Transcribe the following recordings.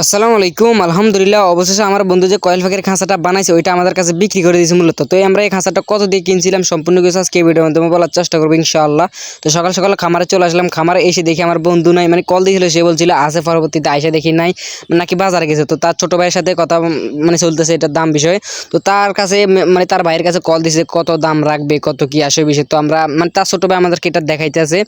আসসালামু আলাইকুম। আলহামদুলিল্লাহ, অবশেষে আমার বন্ধু যে কয়েল পাখির খাঁচাটা বানাইছে ওইটা আমাদের কাছে বিক্রি করে দিয়েছে মূলত। তো আমরা এই খাঁচাটা কত দিয়ে কিনছিলাম সম্পূর্ণ কিছু আজকে এই ভিডিওর মাধ্যমে বলার চেষ্টা করবো ইনশাআল্লাহ। তো সকাল সকাল খামারে চলে আসলাম। খামারে এসে দেখি আমার বন্ধু নাই, মানে কল দিয়েছিল, সে বলছিল আছে, পরবর্তীতে আইসা দেখি নাই, নাকি বাজারে গেছে। তো তার ছোট ভাইয়ের সাথে কথা মানে চলতেছে এটার দাম বিষয়ে। তো তার কাছে মানে তার ভাইয়ের কাছে কল দিয়েছে কত দাম রাখবে, কত কি আসে বিষয়। তো আমরা মানে তার ছোট ভাই আমাদেরকে এটা দেখাইতেছে,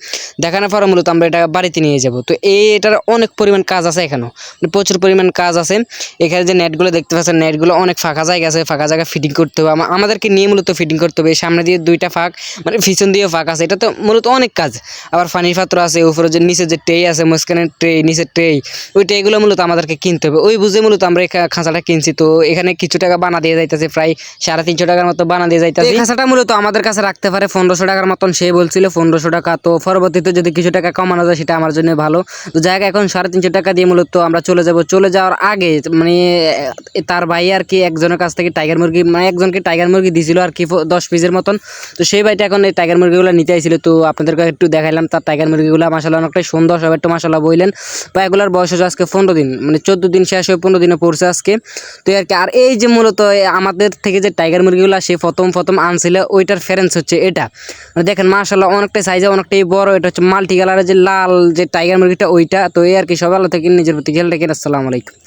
দেখানোর পরে মূলত আমরা এটা বাড়িতে নিয়ে যাব। তো এটার অনেক পরিমাণ কাজ আছে, এখানেও মানে প্রচুর পরিমাণ কাজ আছে। এখানে যে নেটগুলো দেখতে পাচ্ছেন, নেটগুলো অনেক ফাঁকা জায়গা আছে, ফাঁকা জায়গা ফিটিং করতে হবে, আমাদেরকে নিয়ে মূলত ফিটিং করতে হবে। সামনে দিয়ে দুইটা ফাঁক, মানে পিছন দিয়েও ফাঁক আছে, এটা তো মূলত অনেক কাজ। আবার পানির পাত্র আছে, উপরে যে নিচে যে ট্রে আছে, মাঝখানের ট্রে, নিচের ট্রে, ওই ট্রেগুলো মূলত আমাদেরকে কিনতে হবে। ওই বুঝে মূলত আমরা এই খাঁচাটা কিনছি। তো এখানে কিছু টাকা বানা দিয়ে যাইতেছে, প্রায় 350 টাকার মতো বানা দিয়ে যাইতেছে। এই খাঁচাটা মূলত আমাদের কাছে রাখতে পারে 1500 টাকার মতন, সে বলছিল 1500 টাকা। তো পরবর্তীতে যদি কিছু টাকা কমানো যায় সেটা আমার জন্য ভালো। তো জায়গা এখন 350 টাকা দিয়ে মূলত আমরা চলে যাব। চলে যাওয়ার আগে মানে তার ভাই আর কি একজনের কাছ থেকে টাইগার মুরগি, মানে একজনকে টাইগার মুরগি দিয়েছিল আর কি 10 পিসের মতন। তো সেই ভাইটা এখন এই টাইগার মুরগিগুলো নিতে আইছিল। তো আপনাদেরকে একটু দেখাইলাম তার টাইগার মুরগিগুলো, মাশাআল্লাহ অনেকটাই সুন্দর, সবাই একটু মাশাআল্লাহ বললেন। বা এগুলোর বয়স হচ্ছে আজকে 15 দিন, মানে 14 দিন শেষ হয়ে 15 দিনে পড়ছে আজকে। তো আর কি, আর এই যে মূলত আমাদের থেকে যে টাইগার মুরগিগুলো সে প্রথম আনছিল, ওইটার ফেরেন্স হচ্ছে এটা। মানে দেখেন মাশাআল্লাহ অনেকটাই সাইজে অনেকটাই বড়। এটা হচ্ছে মাল্টি কালারের যে লাল যে টাইগার মুরগিটা ওইটা। তো এই আর কি, সবাই ভালো থেকে নিজের প্রতি খেয়াল রাখেন। আসসালামু আলাইকুম।